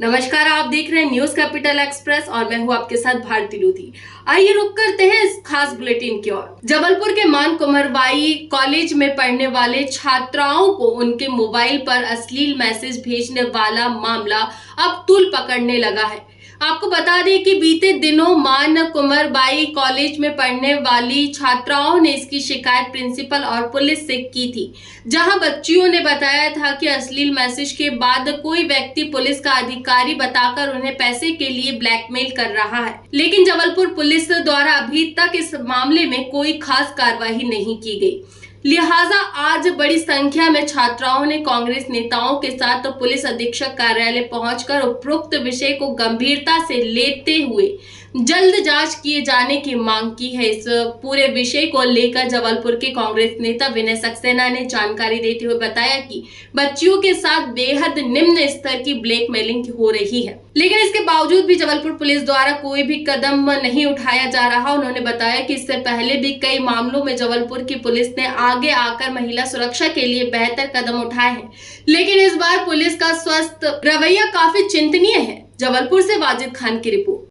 नमस्कार, आप देख रहे हैं न्यूज कैपिटल एक्सप्रेस और मैं हूं आपके साथ भारती लोधी। आइए रुक करते हैं इस खास बुलेटिन की ओर। जबलपुर के मान कुंवरबाई कॉलेज में पढ़ने वाले छात्राओं को उनके मोबाइल पर अश्लील मैसेज भेजने वाला मामला अब तूल पकड़ने लगा है। आपको बता दें कि बीते दिनों मान कुंवरबाई कॉलेज में पढ़ने वाली छात्राओं ने इसकी शिकायत प्रिंसिपल और पुलिस से की थी, जहां बच्चियों ने बताया था कि अश्लील मैसेज के बाद कोई व्यक्ति पुलिस का अधिकारी बताकर उन्हें पैसे के लिए ब्लैकमेल कर रहा है। लेकिन जबलपुर पुलिस द्वारा अभी तक इस मामले में कोई खास कार्रवाई नहीं की गई। लिहाजा आज बड़ी संख्या में छात्राओं ने कांग्रेस नेताओं के साथ पुलिस अधीक्षक कार्यालय पहुंचकर उपरोक्त विषय को गंभीरता से लेते हुए जल्द जांच किए जाने की मांग की है। इस पूरे विषय को लेकर जबलपुर के कांग्रेस नेता विनय सक्सेना ने जानकारी देते हुए बताया कि बच्चियों के साथ बेहद निम्न स्तर की ब्लैकमेलिंग हो रही है, लेकिन इसके बावजूद भी जबलपुर पुलिस द्वारा कोई भी कदम नहीं उठाया जा रहा। उन्होंने बताया कि इससे पहले भी कई मामलों में जबलपुर की पुलिस ने आगे आकर महिला सुरक्षा के लिए बेहतर कदम उठाए हैं, लेकिन इस बार पुलिस का स्वस्थ रवैया काफी चिंतनीय है। जबलपुर से वाजिद खान की रिपोर्ट।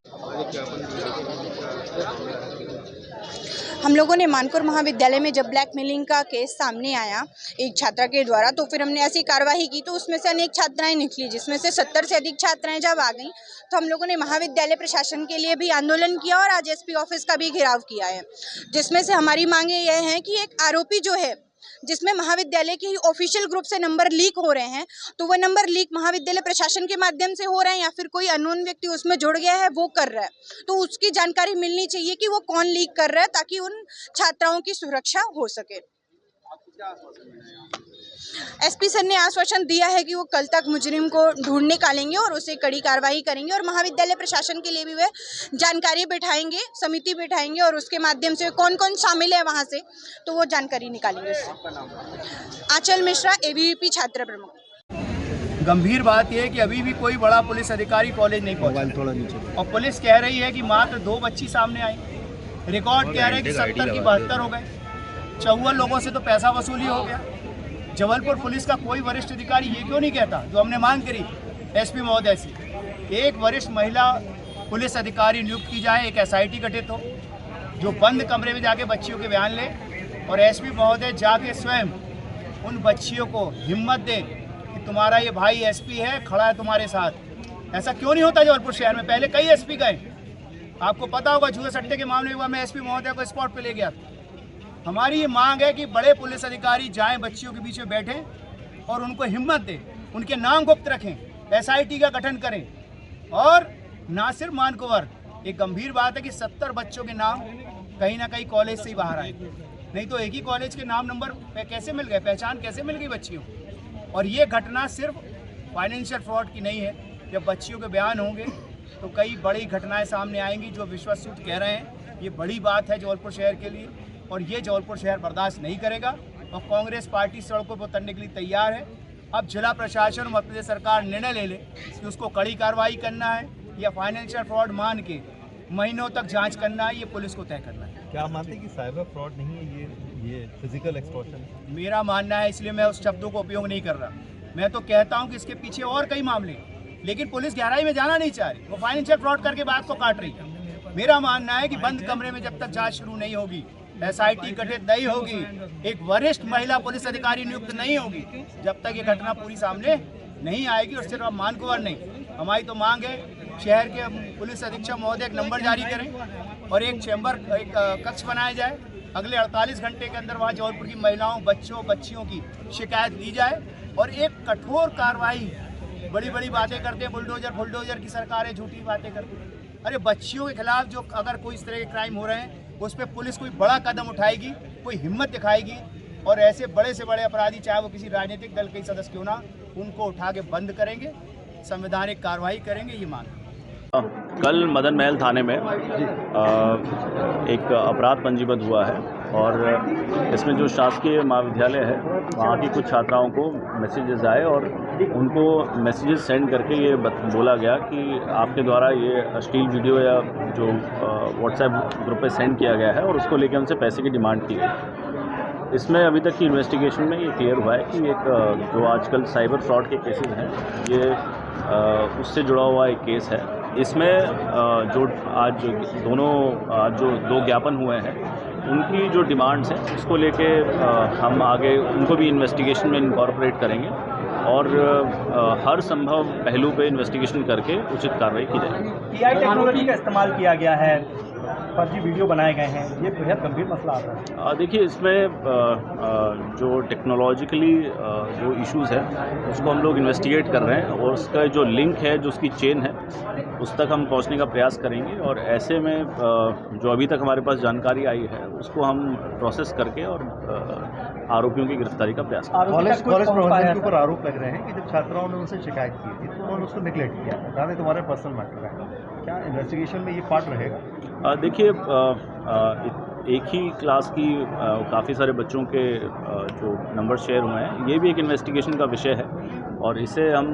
हम लोगों ने मानपुर महाविद्यालय में जब ब्लैकमेलिंग का केस सामने आया एक छात्रा के द्वारा, तो फिर हमने ऐसी कार्रवाई की तो उसमें से अनेक छात्राएं निकली, जिसमें से 70 से अधिक छात्राएं जब आ गईं तो हम लोगों ने महाविद्यालय प्रशासन के लिए भी आंदोलन किया और आज एसपी ऑफिस का भी घेराव किया है, जिसमें से हमारी मांगे यह हैं कि एक आरोपी जो है जिसमें महाविद्यालय के ही ऑफिशियल ग्रुप से नंबर लीक हो रहे हैं, तो वो नंबर लीक महाविद्यालय प्रशासन के माध्यम से हो रहे हैं या फिर कोई अननोन व्यक्ति उसमें जुड़ गया है वो कर रहा है, तो उसकी जानकारी मिलनी चाहिए कि वो कौन लीक कर रहा है ताकि उन छात्राओं की सुरक्षा हो सके। एसपी सर ने आश्वासन दिया है कि वो कल तक मुजरिम को ढूंढ निकालेंगे और उसे कड़ी कार्रवाई करेंगे और महाविद्यालय प्रशासन के लिए भी वे जानकारी बिठाएंगे, समिति बिठाएंगे और उसके माध्यम से कौन कौन शामिल है वहां से तो वो जानकारी निकालेंगे उससे। आंचल मिश्रा, एबीवीपी छात्र प्रमुख। गंभीर बात यह है कि अभी भी कोई बड़ा पुलिस अधिकारी कॉलेज नहीं पहुंचा और पुलिस कह रही है कि मात्र 2 बच्ची सामने आई। रिकॉर्ड कह रहे हैं कि 70 की 72 हो गए। 54 लोगों से तो पैसा वसूली हो गया। जबलपुर पुलिस का कोई वरिष्ठ अधिकारी ये क्यों नहीं कहता जो हमने मांग करी एसपी महोदय से, एक वरिष्ठ महिला पुलिस अधिकारी नियुक्त की जाए, एक एसआईटी गठित हो जो बंद कमरे में जाके बच्चियों के बयान ले और एसपी महोदय जाके स्वयं उन बच्चियों को हिम्मत दे कि तुम्हारा ये भाई एसपी है, खड़ा है तुम्हारे साथ। ऐसा क्यों नहीं होता जबलपुर शहर में? पहले कई एसपी गए, आपको पता होगा जुए सट्टे के मामले में मैं एसपी महोदय को स्पॉट पे ले गया। हमारी ये मांग है कि बड़े पुलिस अधिकारी जाएं, बच्चियों के बीच में बैठें और उनको हिम्मत दें, उनके नाम गुप्त रखें, एसआईटी का गठन करें और ना सिर्फ मानकुंवर। एक गंभीर बात है कि 70 बच्चों के नाम कहीं ना कहीं कॉलेज से ही बाहर आए, नहीं तो एक ही कॉलेज के नाम नंबर कैसे मिल गए, पहचान कैसे मिल गई बच्चियों। और ये घटना सिर्फ फाइनेंशियल फ्रॉड की नहीं है। जब बच्चियों के बयान होंगे तो कई बड़ी घटनाएं सामने आएंगी जो विश्वसूत कह रहे हैं। ये बड़ी बात है जबलपुर शहर के लिए और ये जबलपुर शहर बर्दाश्त नहीं करेगा और कांग्रेस पार्टी सड़कों पर उतरने के लिए तैयार है। अब जिला प्रशासन और मध्य प्रदेश सरकार निर्णय ले ले कि उसको कड़ी कार्रवाई करना है या फाइनेंशियल फ्रॉड मान के महीनों तक जांच करना है, ये पुलिस को तय करना है। क्या आप मानते हैं कि साइबर फ्रॉड नहीं है, ये फिजिकल एक्सटॉर्शन? मेरा मानना है, इसलिए मैं उस शब्दों को उपयोग नहीं कर रहा। मैं तो कहता हूँ कि इसके पीछे और कई मामले, लेकिन पुलिस गहराई में जाना नहीं चाह रही, वो फाइनेंशियल फ्रॉड करके बात को काट रही है। मेरा मानना है कि बंद कमरे में जब तक जांच शुरू नहीं होगी, एसआईटी गठित नहीं होगी, एक वरिष्ठ महिला पुलिस अधिकारी नियुक्त नहीं होगी, जब तक ये घटना पूरी सामने नहीं आएगी। और सिर्फ मानकुंवर नहीं, हमारी तो मांग है शहर के पुलिस अधीक्षक महोदय एक नंबर जारी करें और एक चैम्बर, एक कक्ष बनाया जाए। अगले 48 घंटे के अंदर वहाँ जबलपुर की महिलाओं, बच्चों, बच्चियों की शिकायत ली जाए और एक कठोर कार्रवाई। बड़ी बड़ी बातें करते हैं, बुलडोजर की सरकार है, झूठी बातें करती है। अरे बच्चियों के खिलाफ जो अगर कोई इस तरह के क्राइम हो रहे हैं उस पर पुलिस कोई बड़ा कदम उठाएगी, कोई हिम्मत दिखाएगी और ऐसे बड़े से बड़े अपराधी, चाहे वो किसी राजनीतिक दल के सदस्य क्यों ना, उनको उठा के बंद करेंगे, संवैधानिक कार्रवाई करेंगे, ये मांग। कल मदन महल थाने में एक अपराध पंजीबद्ध हुआ है और इसमें जो शासकीय महाविद्यालय है वहाँ की कुछ छात्राओं को मैसेजेस आए और उनको मैसेजेस सेंड करके ये बोला गया कि आपके द्वारा ये अश्लील वीडियो या जो व्हाट्सएप ग्रुप पे सेंड किया गया है और उसको लेकर उनसे पैसे की डिमांड की गई। इसमें अभी तक की इन्वेस्टिगेशन में ये क्लियर हुआ है कि एक जो आजकल साइबर फ्रॉड के केसेस हैं ये उससे जुड़ा हुआ एक केस है। इसमें जो दो ज्ञापन हुए हैं उनकी जो डिमांड्स हैं उसको लेके हम आगे उनको भी इन्वेस्टिगेशन में इनकॉर्पोरेट करेंगे और हर संभव पहलू पे इन्वेस्टिगेशन करके उचित कार्रवाई की जाएगी। AI टेक्नोलॉजी का इस्तेमाल किया गया है, फर्जी वीडियो बनाए गए हैं, ये बेहद गंभीर मसला आता है। देखिए, इसमें जो टेक्नोलॉजिकली जो इश्यूज़ है उसको हम लोग इन्वेस्टिगेट कर रहे हैं और उसका जो लिंक है, जो उसकी चेन है, उस तक हम पहुंचने का प्रयास करेंगे और ऐसे में जो अभी तक हमारे पास जानकारी आई है उसको हम प्रोसेस करके और आरोपियों की गिरफ्तारी का प्रयास करेंगे। कॉलेज प्रबंधन के ऊपर आरोप लग रहे हैं कि जब छात्राओं ने उनसे शिकायत की थी तो उन्होंने उसको निगलेक्ट किया, जाने तुम्हारे पर्सनल मैटर है, क्या इन्वेस्टिगेशन में ये पार्ट रहेगा? देखिए, एक ही क्लास की काफ़ी सारे बच्चों के जो नंबर शेयर हुए हैं, ये भी एक इन्वेस्टिगेशन का विषय है और इसे हम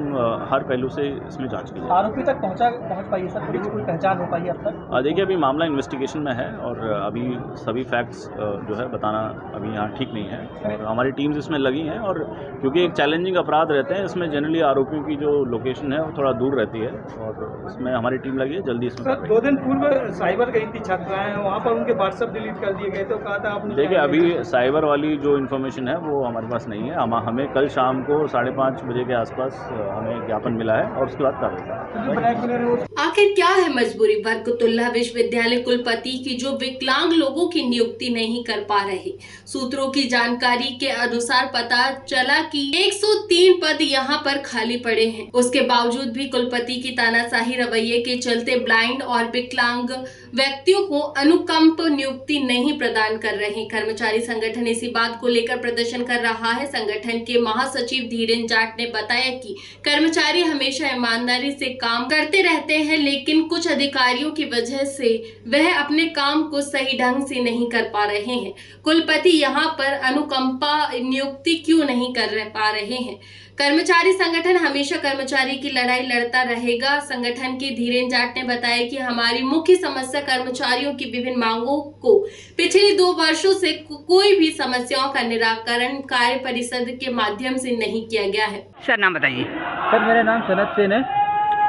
हर पहलू से इसमें जांच की जाए। आरोपी तक पहुंच पाई है सर, पुलिस कोई पहचान हो पाई है अब तक? देखिए, अभी मामला इन्वेस्टिगेशन में है और अभी सभी फैक्ट्स जो है बताना अभी यहाँ ठीक नहीं है और हमारी टीम्स इसमें लगी हैं और क्योंकि एक चैलेंजिंग अपराध रहते हैं, इसमें जनरली आरोपियों की जो लोकेशन है वो थोड़ा दूर रहती है और इसमें हमारी टीम लगी है, जल्दी इसमें। सर, 2 दिन पूर्व साइबर गई थी छात्राएं, वहाँ पर उनके व्हाट्सएप डिलीट कर दिए गए, तो कहा था आपने? देखिए, अभी साइबर वाली जो इन्फॉर्मेशन है वो हमारे पास नहीं है। हमें कल शाम को 5:30 बजे के आसपास हमें ज्ञापन मिला है और उसके बाद कार्रवाई। आखिर क्या है मजबूरी बरकतुल्लाह विश्वविद्यालय कुलपति की जो विकलांग लोगों की नियुक्ति नहीं कर पा रहे? सूत्रों की जानकारी के अनुसार पता चला कि 103 पद यहां पर खाली पड़े हैं। उसके बावजूद भी कुलपति की तानाशाही रवैये के चलते ब्लाइंड और विकलांग व्यक्तियों को अनुकंप नियुक्ति नहीं प्रदान कर रहे। कर्मचारी संगठन इसी बात को लेकर प्रदर्शन कर रहा है। संगठन के महासचिव धीरेन जाट ने बताया कि कर्मचारी हमेशा ईमानदारी से काम करते रहते हैं, लेकिन कुछ अधिकारियों की वजह से वह अपने काम को सही ढंग से नहीं कर पा रहे हैं। कुलपति यहां पर अनुकंपा नियुक्ति क्यों नहीं कर पा रहे हैं? कर्मचारी संगठन हमेशा कर्मचारी की लड़ाई लड़ता रहेगा। संगठन के धीरेन जाट ने बताया कि हमारी मुख्य समस्या कर्मचारियों की विभिन्न मांगों को पिछले 2 वर्षों से कोई भी समस्याओं का निराकरण कार्य परिषद के माध्यम से नहीं किया गया है। सर, नाम बताइए। सर, मेरा नाम सनत सेन है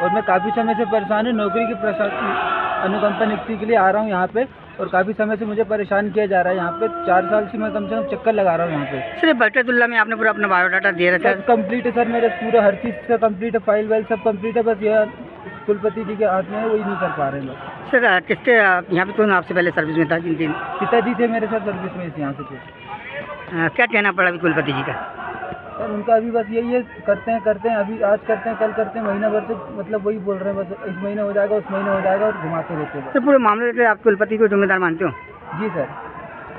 और मैं काफ़ी समय से परेशान हूँ। नौकरी की अनुकंपा नियुक्ति के लिए आ रहा हूँ यहाँ पे और काफ़ी समय से मुझे परेशान किया जा रहा है। यहाँ पे 4 साल से मैं कम से कम चक्कर लगा रहा हूँ यहाँ पे। सर, बरकतुल्लाह में आपने पूरा अपना बायोडाटा दे रखा है? कंप्लीट है सर, मेरे पूरा हर चीज़ का कंप्लीट है, फाइल वाइल सब कंप्लीट है, बस यह कुलपति जी के हाथ में है, वही नहीं कर पा रहे हैं। सर, किससे यहाँ पे कौन आपसे पहले सर्विस में था? जिनकी पिताजी थे मेरे साथ सर्विस में, यहाँ से थे। क्या कहना पड़ा अभी कुलपति जी का? सर, उनका अभी बस यही है, करते हैं, अभी आज करते हैं, कल करते हैं, महीना भर से मतलब वही बोल रहे हैं, बस इस महीने हो जाएगा, उस महीने हो जाएगा और घुमाते रहते हैं। सर, पूरे मामले में आप कुलपति को जिम्मेदार मानते हो? जी सर,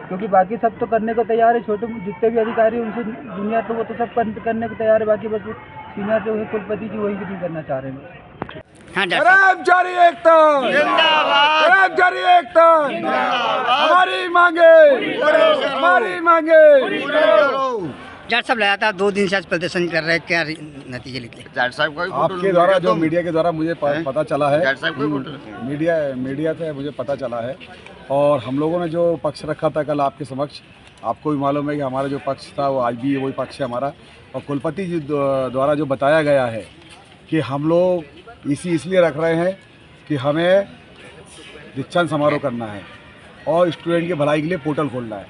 क्योंकि बाकी सब तो करने को तैयार है, छोटे जितने भी अधिकारी उनसे दुनिया तो वो तो सब करने को तैयार है, बाकी बस सीनियर जो है कुलपति जी वही नहीं करना चाह रहे हैं। हाँ, कर्मचारी एकता जिंदाबाद, कर्मचारी एकता जिंदाबाद, हमारी मांगे। जाट साहब लगातार 2 दिन से आज प्रदर्शन कर रहे हैं, क्या नतीजे निकले? जाट साहब का आपके द्वारा जो मीडिया के द्वारा मुझे पता चला है, मीडिया से मुझे पता चला है और हम लोगों ने जो पक्ष रखा था कल आपके समक्ष, आपको भी मालूम है कि हमारा जो पक्ष था वो आज भी वही पक्ष है हमारा। और कुलपति जी द्वारा जो बताया गया है कि हम लोग इसलिए रख रहे हैं कि हमें दीक्षांत समारोह करना है और स्टूडेंट की भलाई के लिए पोर्टल खोलना है,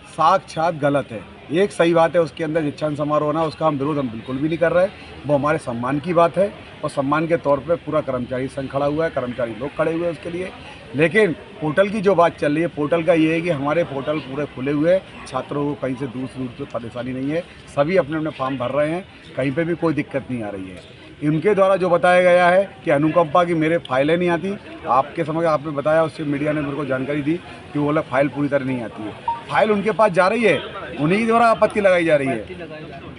साक्षात गलत है। एक सही बात है उसके अंदर दीक्षांत समारोह होना, उसका हम विरोध बिल्कुल भी नहीं कर रहे, वो हमारे सम्मान की बात है और सम्मान के तौर पे पूरा कर्मचारी संघ खड़ा हुआ है, कर्मचारी लोग खड़े हुए हैं उसके लिए। लेकिन पोर्टल की जो बात चल रही है, पोर्टल का ये है कि हमारे पोर्टल पूरे खुले हुए हैं, छात्रों को कहीं से दूर से परेशानी नहीं है, सभी अपने अपने फॉर्म भर रहे हैं, कहीं पर भी कोई दिक्कत नहीं आ रही है। इनके द्वारा जो बताया गया है कि अनुकंपा की मेरे फाइलें नहीं आती, आपके समझ आपने बताया, उससे मीडिया ने मेरे को जानकारी दी कि वो फाइल पूरी तरह नहीं आती है। फाइल उनके पास जा रही है, उन्हीं के द्वारा आपत्ति लगाई जा रही है।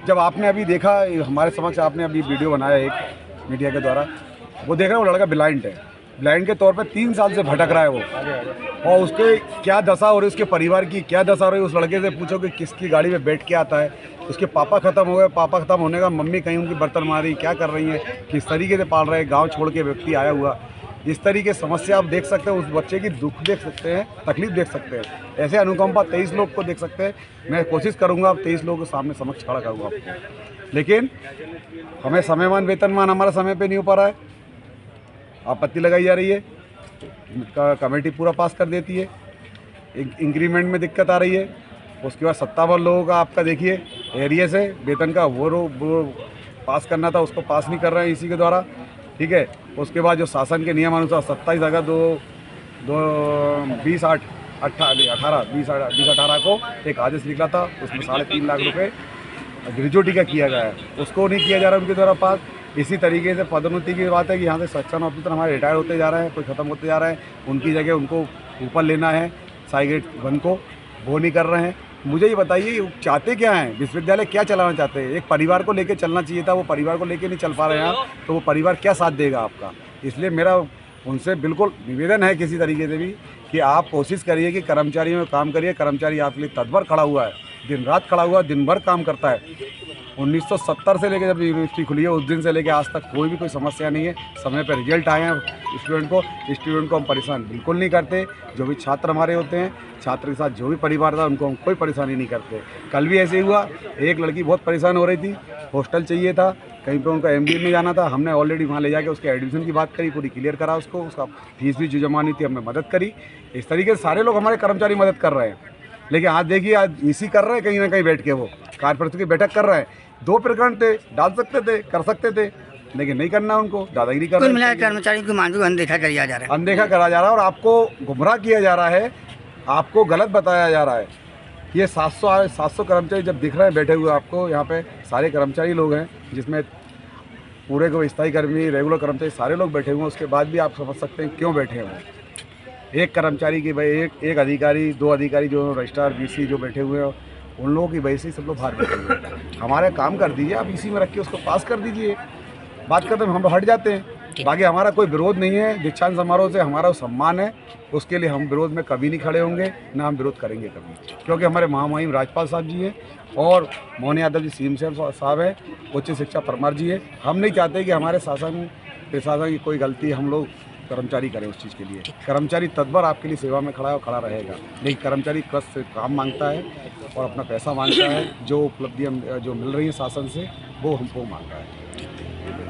जब आपने अभी देखा हमारे समक्ष, आपने अभी वीडियो बनाया एक मीडिया के द्वारा, वो देख रहे हैं वो लड़का ब्लाइंड है, ब्लाइंड के तौर पे 3 साल से भटक रहा है वो, और उसके क्या दशा हो रही है, उसके परिवार की क्या दशा हो रही है। उस लड़के से पूछो कि किसकी गाड़ी में बैठ के आता है, उसके पापा ख़त्म हो गए, पापा ख़त्म होने का मम्मी कहीं उनकी बर्तन मारी, क्या कर रही हैं, किस तरीके से पाल रहे हैं, गाँव छोड़ के व्यक्ति आया हुआ, इस तरीके समस्या आप देख सकते हैं, उस बच्चे की दुख देख सकते हैं, तकलीफ देख सकते हैं। ऐसे अनुकंपा 23 लोग को देख सकते हैं। मैं कोशिश करूंगा 23 लोगों के सामने समक्ष खड़ा करूंगा आपको। लेकिन हमें समयमान वेतनमान हमारा समय पे नहीं हो पा रहा है, आपत्ति लगाई जा रही है, कमेटी पूरा पास कर देती है, इंक्रीमेंट में दिक्कत आ रही है। उसके बाद 57 लोगों का आपका देखिए एरिया से वेतन का वो पास करना था, उसको पास नहीं कर रहे हैं इसी के द्वारा, ठीक है। उसके बाद जो शासन के नियमानुसार 27 अगस्त 2018 को एक आदेश निकला था, उसमें 3.5 लाख रुपए ग्रेजुएटी का किया गया है, उसको नहीं किया जा रहा है उनके द्वारा पास। इसी तरीके से पदोन्नति की बात है कि यहाँ से सेक्शन ऑफिसर हमारे रिटायर होते जा रहे हैं, कोई ख़त्म होते जा रहे हैं, उनकी जगह उनको ऊपर लेना है साइगेट 1 को, वो नहीं कर रहे हैं। मुझे ये बताइए चाहते क्या हैं, विश्वविद्यालय क्या चलाना चाहते हैं? एक परिवार को लेकर चलना चाहिए था, वो परिवार को लेकर नहीं चल पा रहे हैं आप, तो वो परिवार क्या साथ देगा आपका? इसलिए मेरा उनसे बिल्कुल निवेदन है किसी तरीके से भी कि आप कोशिश करिए कि कर्मचारियों में काम करिए। कर्मचारी आपके लिए तत्पर खड़ा हुआ है, दिन रात खड़ा हुआ है, दिन भर काम करता है। 1970 से लेकर जब यूनिवर्सिटी खुली है उस दिन से लेकर आज तक कोई समस्या नहीं है। समय पर रिजल्ट आए हैं स्टूडेंट को हम परेशान बिल्कुल नहीं करते। जो भी छात्र हमारे होते हैं, छात्र के साथ जो भी परिवार था उनको हम कोई परेशानी नहीं करते। कल भी ऐसे ही हुआ, एक लड़की बहुत परेशान हो रही थी, हॉस्टल चाहिए था, कहीं पे उनका MBA में जाना था, हमने ऑलरेडी वहाँ ले जाके उसके एडमिशन की बात करी, पूरी क्लियर करा उसको, उसका फीस भी जो जमा नहीं थी हमने मदद करी। इस तरीके से सारे लोग हमारे कर्मचारी मदद कर रहे हैं। लेकिन आज देखिए आज इसी कर रहे हैं, कहीं ना कहीं बैठ के वो कार्यपरिषद की बैठक कर रहे हैं। 2 प्रकरण थे, डाल सकते थे, कर सकते थे, लेकिन नहीं करना उनको, दादागिरी कर रहे हैं। कर्मचारी की मांग अनदेखा करा जा रहा है, अनदेखा करा जा रहा है और आपको गुमराह किया जा रहा है, आपको गलत बताया जा रहा है। ये 700 कर्मचारी जब दिख रहे हैं बैठे हुए आपको, यहाँ पे सारे कर्मचारी लोग हैं, जिसमें पूरे को स्थायी कर्मी, रेगुलर कर्मचारी सारे लोग बैठे हुए हैं। उसके बाद भी आप समझ सकते हैं क्यों बैठे हैं। एक कर्मचारी की भाई एक अधिकारी, 2 अधिकारी जो रजिस्ट्रार BC जो बैठे हुए हैं, उन लोगों की वजह से सब लोग बाहर बैठे हुए हैं। हमारे काम कर दीजिए, आप इसी में रख के उसको पास कर दीजिए, बात करते हैं, हम हट जाते हैं। बाकी हमारा कोई विरोध नहीं है, दीक्षांत समारोह से हमारा सम्मान है, उसके लिए हम विरोध में कभी नहीं खड़े होंगे, ना हम विरोध करेंगे कभी, क्योंकि हमारे महामहिम राज्यपाल साहब जी हैं और मोहन यादव जी CM साहब है, उच्च शिक्षा परमार जी है। हम नहीं चाहते कि हमारे शासन प्रशासन की कोई गलती हम लोग कर्मचारी करें उस चीज़ के लिए। कर्मचारी तत्पर आपके लिए सेवा में खड़ा है और खड़ा रहेगा, लेकिन कर्मचारी कष्ट से काम मांगता है और अपना पैसा मांगता है, जो उपलब्धियाँ जो मिल रही हैं शासन से वो हमको मांगता है।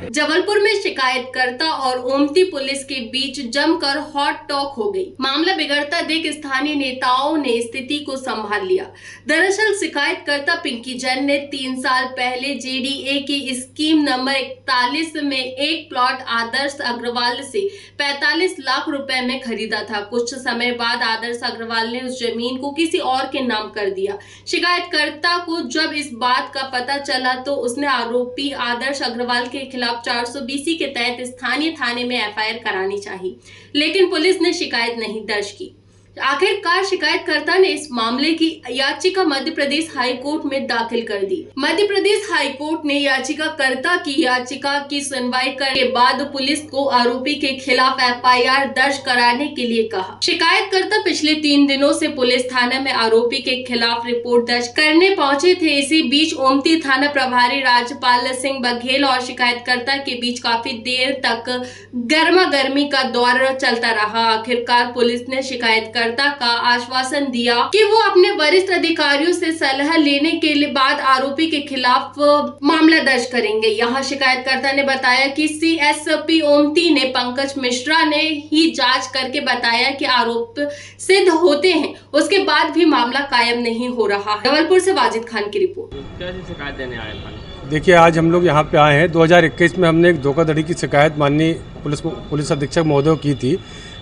जबलपुर में शिकायतकर्ता और ओमती पुलिस के बीच जमकर हॉट टॉक हो गई। मामला बिगड़ता देख स्थानीय नेताओं ने स्थिति को संभाल लिया। दरअसल शिकायतकर्ता पिंकी जैन ने 3 साल पहले JDA की स्कीम नंबर 41 में एक प्लॉट आदर्श अग्रवाल से 45 लाख रुपए में खरीदा था। कुछ समय बाद आदर्श अग्रवाल ने उस जमीन को किसी और के नाम कर दिया। शिकायतकर्ता को जब इस बात का पता चला तो उसने आरोपी आदर्श अग्रवाल के खिलाफ 420 के तहत स्थानीय थाने में FIR करानी चाहिए, लेकिन पुलिस ने शिकायत नहीं दर्ज की। आखिरकार शिकायतकर्ता ने इस मामले की याचिका मध्य प्रदेश हाई कोर्ट में दाखिल कर दी। मध्य प्रदेश हाई कोर्ट ने याचिकाकर्ता की याचिका की सुनवाई करने के बाद पुलिस को आरोपी के खिलाफ FIR दर्ज कराने के लिए कहा। शिकायतकर्ता पिछले 3 दिनों से पुलिस थाना में आरोपी के खिलाफ रिपोर्ट दर्ज करने पहुंचे थे। इसी बीच ओमती थाना प्रभारी राजपाल सिंह बघेल और शिकायतकर्ता के बीच काफी देर तक गर्मा गर्मी का दौर चलता रहा। आखिरकार पुलिस ने शिकायतकर्ता का आश्वासन दिया कि वो अपने वरिष्ठ अधिकारियों से सलाह लेने के बाद आरोपी के खिलाफ मामला दर्ज करेंगे। यहाँ शिकायतकर्ता ने बताया कि CSP ओमती ने पंकज मिश्रा ने ही जांच करके बताया कि आरोप सिद्ध होते हैं, उसके बाद भी मामला कायम नहीं हो रहा है। जबलपुर से वाजिद खान की रिपोर्ट। कैसी शिकायत देने आए थे? देखिए, आज हम लोग यहाँ पे आए हैं। 2021 में हमने एक धोखाधड़ी की शिकायत माननीय पुलिस अधीक्षक महोदय की थी,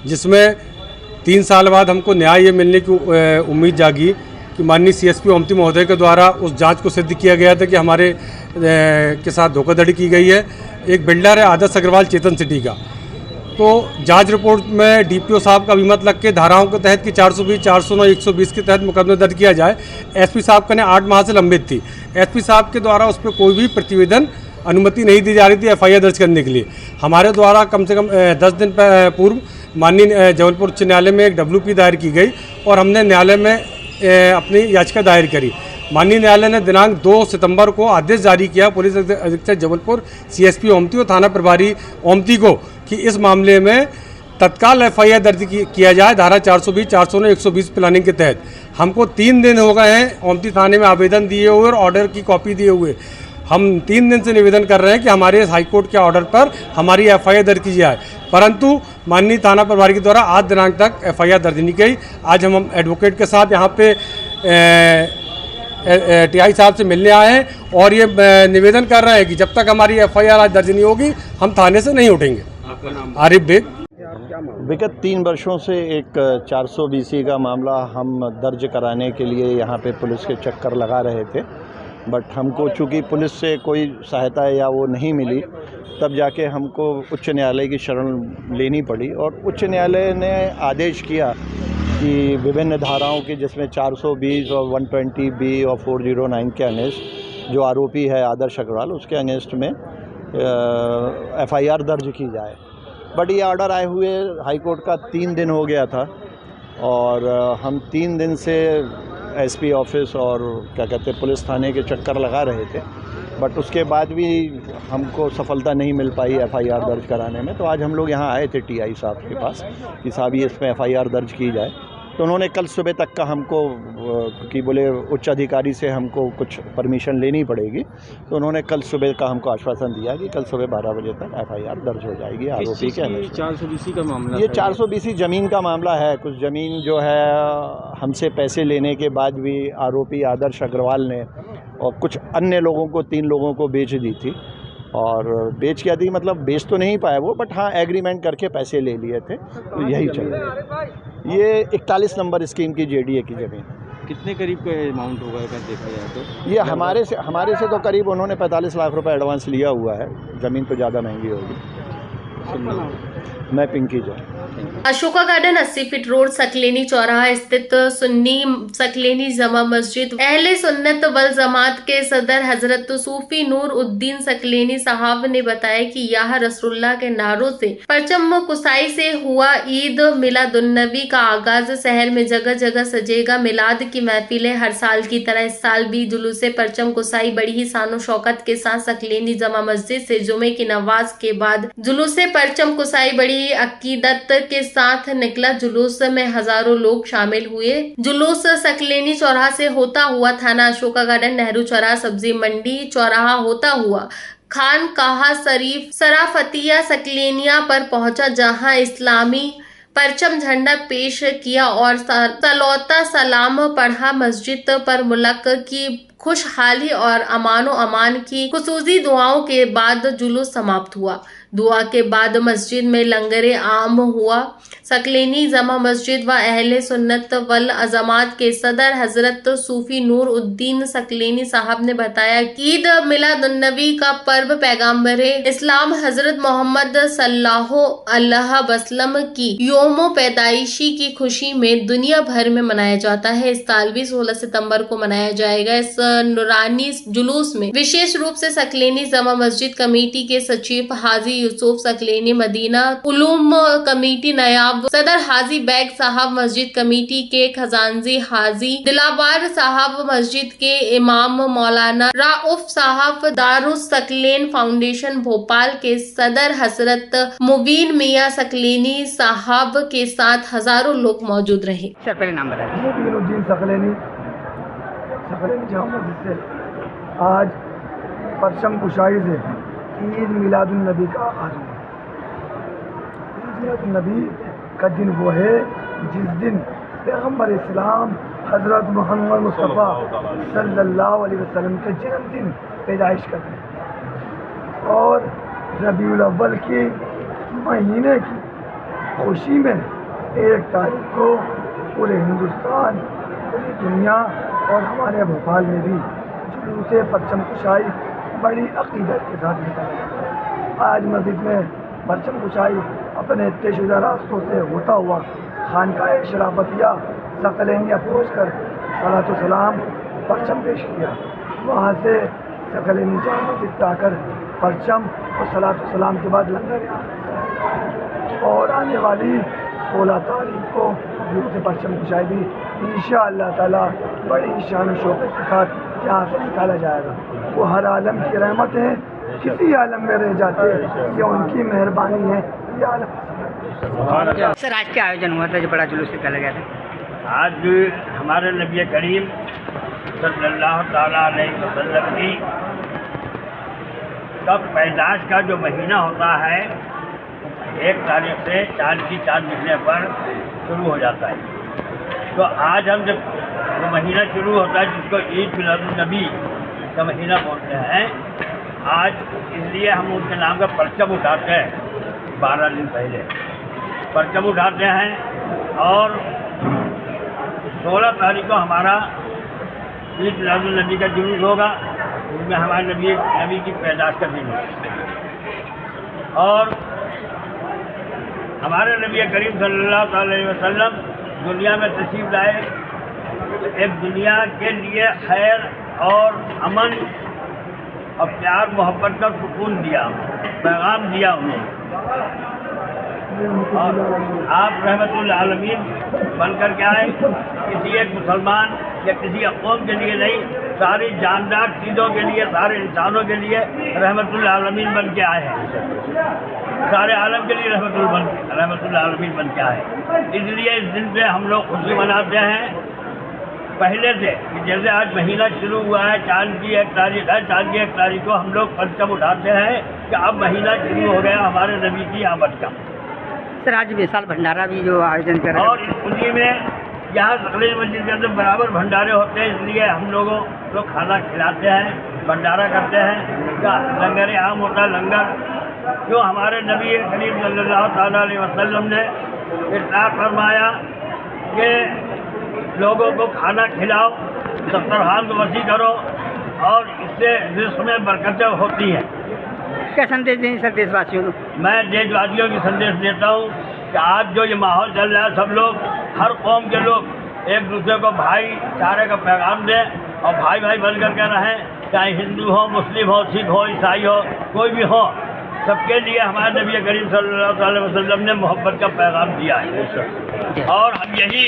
जिसमें 3 साल बाद हमको न्याय ये मिलने की उम्मीद जागी कि माननीय CSP ओमती महोदय के द्वारा उस जांच को सिद्ध किया गया था कि हमारे के साथ धोखाधड़ी की गई है। एक बिल्डर है आदर्श अग्रवाल चेतन सिटी का, तो जांच रिपोर्ट में DPO साहब का अभिमत लग के धाराओं के तहत कि 420, 409, 120 के तहत मुकदमा दर्ज किया जाए। SP साहब का ने 8 माह से लंबित थी। SP साहब के द्वारा उस पर कोई भी प्रतिवेदन अनुमति नहीं दी जा रही थी FIR दर्ज करने के लिए। हमारे द्वारा कम से कम 10 दिन पूर्व माननीय जबलपुर उच्च न्यायालय में एक WP दायर की गई और हमने न्यायालय में अपनी याचिका दायर करी। माननीय न्यायालय ने दिनांक 2 सितंबर को आदेश जारी किया पुलिस अधीक्षक जबलपुर CSP ओमती और थाना प्रभारी ओमती को कि इस मामले में तत्काल FIR दर्ज किया जाए धारा 420, 409, 120 प्लानिंग के तहत। हमको 3 दिन हो गए हैं ओमती थाने में आवेदन दिए हुए और ऑर्डर की कॉपी दिए हुए। हम 3 दिन से निवेदन कर रहे हैं कि हमारे हाईकोर्ट के ऑर्डर पर हमारी FIR दर्ज की जाए, परंतु माननीय थाना प्रभारी के द्वारा आज दिनांक तक FIR दर्ज नहीं की। आज हम एडवोकेट के साथ यहाँ पे TI साहब से मिलने आए हैं और ये निवेदन कर रहे हैं कि जब तक हमारी FIR आज दर्ज नहीं होगी हम थाने से नहीं उठेंगे। आपका नाम? आरिफ बेग। विगत 3 वर्षों से एक 420 का मामला हम दर्ज कराने के लिए यहाँ पे पुलिस के चक्कर लगा रहे थे, बट हमको चूँकि पुलिस से कोई सहायता या वो नहीं मिली, तब जाके हमको उच्च न्यायालय की शरण लेनी पड़ी और उच्च न्यायालय ने आदेश किया कि विभिन्न धाराओं की, जिसमें 420 और 120B और 409 के अगेंस्ट जो आरोपी है आदर्श अग्रवाल, उसके अगेंस्ट में FIR दर्ज की जाए। बट ये ऑर्डर आए हुए हाई कोर्ट का 3 दिन हो गया था और हम 3 दिन से SP ऑफिस और क्या कहते हैं पुलिस थाने के चक्कर लगा रहे थे, बट उसके बाद भी हमको सफलता नहीं मिल पाई FIR दर्ज कराने में। तो आज हम लोग यहाँ आए थे TI साहब के पास कि साहब ये इसमें FIR दर्ज की जाए। तो उन्होंने कल सुबह तक का हमको, कि बोले उच्च अधिकारी से हमको कुछ परमिशन लेनी पड़ेगी, तो उन्होंने कल सुबह का हमको आश्वासन दिया कि कल सुबह 12 बजे तक FIR दर्ज हो जाएगी आरोपी के अगेंस्ट। 420 का मामला? ये 420 ज़मीन का मामला है। कुछ ज़मीन जो है हमसे पैसे लेने के बाद भी आरोपी आदर्श अग्रवाल ने और कुछ अन्य लोगों को, 3 लोगों को बेच दी थी। और बेच क्या थी, मतलब बेच तो नहीं पाए वो, बट हाँ एग्रीमेंट करके पैसे ले लिए थे, तो यही चल रहा है। ये 41 नंबर स्कीम की JDA की ज़मीन। कितने करीब का अमाउंट होगा अगर देखा जाए तो? ये हमारे से तो करीब उन्होंने 45 लाख रुपए एडवांस लिया हुआ है। ज़मीन तो ज़्यादा महंगी होगी। मैं Pinky Jain. Ashoka garden 80 feet road Sakleni चौराहा स्थित सुन्नी सकलेनी जमा मस्जिद अहले सुन्नत वल जमात के सदर हजरत सूफी नूर उद्दीन सकलेनी साहब ने बताया कि यह रसूलुल्लाह के नारों से परचम कुसाई से हुआ ईद मिलादुन्नबी का आगाज शहर में जगह जगह सजेगा। मिलाद की महफिलें हर साल की तरह इस साल भी जुलूसे परचम कुसाई बड़ी ही शानो शौकत के साथ सकलेनी जमा मस्जिद से जुमे की नमाज के बाद जुलूसे परचम कुसाई बड़ी ही अकीदत के साथ निकला। जुलूस में हजारों लोग शामिल हुए। जुलूस सकलेनी चौराहा से होता हुआ थाना अशोका गार्डन, नेहरू चौराहा, सब्जी मंडी चौराहा होता हुआ खान काहा शरीफ सराफतिया सकलेनिया पर पहुंचा, जहां इस्लामी परचम झंडा पेश किया और सलौता सलाम पढ़ा। मस्जिद पर मुल्क की खुशहाली और अमानो अमान की खुसूसी दुआओं के बाद जुलूस समाप्त हुआ। दुआ के बाद मस्जिद में लंगरे आम हुआ। सकलेनी जमा मस्जिद व अहले सुन्नत वल अजमात के सदर हजरत सूफी नूर उद्दीन सकलेनी साहब ने बताया कि ईद मिलादुन्नबी का पर्व पैगम्बरे इस्लाम हजरत मोहम्मद सल्लल्लाहु अलैहि वसल्लम की योमो पैदाइशी की खुशी में दुनिया भर में मनाया जाता है। इस साल भी 16 सितंबर को मनाया जाएगा। इस नूरानी जुलूस में विशेष रूप से सकलेनी जमा मस्जिद कमेटी के सचिव हाजी यूसुफ सकलेनी, मदीना उलूम कमेटी नायब सदर हाजी बैग साहब, मस्जिद कमेटी के खजानजी हाजी दिलाबार साहब, मस्जिद के इमाम मौलाना राउफ साहब, दारुस सकलेन फाउंडेशन भोपाल के सदर हजरत मुबीन मियां सकलेनी साहब के साथ हजारों लोग मौजूद रहे। सर पहले नाम बताइए। मुबीनुद्दीन सकलेनी जामा मस्जिद से आज परचम कुशाई से ईद मिलादुन्नबी का आगाज हुआ। ईद मिलादुन्नबी का दिन वो है जिस दिन पैगम्बर इस्लाम हज़रत मोहम्मद मुस्तफ़ा सल्लल्लाहु अलैहि वसल्लम के जन्मदिन पैदाइश करते हैं और रबीउल अव्वल के महीने की खुशी में 1 तारीख को पूरे हिंदुस्तान, पूरी दुनिया और हमारे भोपाल में भी जुलूसे परचम कुशाई बड़ी अकीदत के साथ निकाला जाता है। आज मस्जिद में परचम कुशाई अपने तयशुदा रास्तों से होता हुआ खानकाह शराफतिया सकलेनिया पहुँचकर सलातो सलाम परचम पेश किया। वहाँ से सकलेनी जामा मस्जिद आकर परचम और सलातो सलाम के बाद लंगर और आने वाली 16 तारीख को जुलूसे परचम कुशाई भी इंशाअल्लाह ताला बड़ी शान और शौकत के साथ यहाँ से निकाला जाएगा। वो हर आलम की रहमत है, किसी आलम में रह जाते ये उनकी मेहरबानी है। ये आलम सर आज क्या आयोजन हुआ था जो बड़ा जुलूस निकाला गया था? आज हमारे नबी करीम सल्लल्लाहु ताला अलैहि वसल्लम की का पैदाश का जो महीना होता है 1 तारीख से चाँद की चाँद निकलने पर शुरू हो जाता है। तो आज हम जब जो महीना शुरू होता है जिसको ईद मिलादुन्नबी का महीना बोलते हैं, आज इसलिए हम उनके नाम का परचम उठाते हैं। 12 दिन पहले परचम उठाते हैं और 16 तारीख को हमारा ईद मिलादुन्नबी का जुलूस होगा, जिसमें हमारे नबी की पैदाश का दिन होगा। और हमारे नबी करीम सल्लल्लाहु अलैहि वसल्लम दुनिया में तशरीफ लाए, एक दुनिया के लिए खैर और अमन और प्यार मोहब्बत का सुकून दिया, पैगाम दिया उन्हें। और आप रहमतुल आलमीन बनकर के आए, किसी एक मुसलमान या किसी कौम के लिए नहीं, सारी जानदार चीज़ों के लिए, सारे इंसानों के लिए रहमतुल आलमीन बन के आए हैं। सारे आलम के लिए रहमतुल आलमीन बन के आए। इसलिए इस दिन पे हम लोग खुशी मनाते हैं पहले से कि जैसे आज महीना शुरू हुआ है, चाँद की 1 तारीख है, चाँद की 1 तारीख को हम लोग परचम उठाते हैं कि अब महीना शुरू हो गया हमारे नबी की आमद का। सर आज विशाल भंडारा भी जो आयोजन कर रहे हैं, और इस खुशी में यहाँ सकले मस्जिद के अंदर बराबर भंडारे होते हैं, इसलिए हम लोगों लोग खाना खिलाते हैं, भंडारा करते हैं। क्या लंगर आम होता है, लंगर जो हमारे नबी करीम सल्लल्लाहु अलैहि वसल्लम ने इरशाद फरमाया कि लोगों को खाना खिलाओ, दस्तरखान को वसी करो और इससे रिज़्क़ में बरकतें होती हैं। क्या संदेश दें सर देशवासियों को? मैं देशवासियों की संदेश देता हूँ कि आज जो ये माहौल चल रहा है, सब लोग, हर कौम के लोग एक दूसरे को भाईचारे का पैगाम दें और भाई भाई बन कर के रहें, चाहे हिंदू हो, मुस्लिम हो, सिख हो, ईसाई हो, कोई भी हो, सबके लिए हमारे नबी करीम सल्लल्लाहु अलैहि वसल्लम ने मोहब्बत का पैगाम दिया है। और हम यही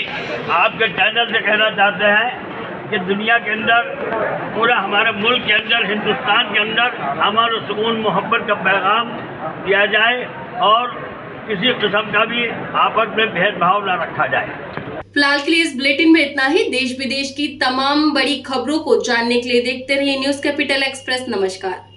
आपके चैनल से कहना चाहते हैं कि दुनिया के अंदर, पूरा हमारे मुल्क के अंदर, हिंदुस्तान के अंदर अमन और सुकून मोहब्बत का पैगाम दिया जाए और किसी किस्म का भी आपस में भेदभाव न रखा जाए। फिलहाल के लिए इस बुलेटिन में इतना ही। देश विदेश की तमाम बड़ी खबरों को जानने के लिए देखते रहिए न्यूज़ कैपिटल एक्सप्रेस। नमस्कार।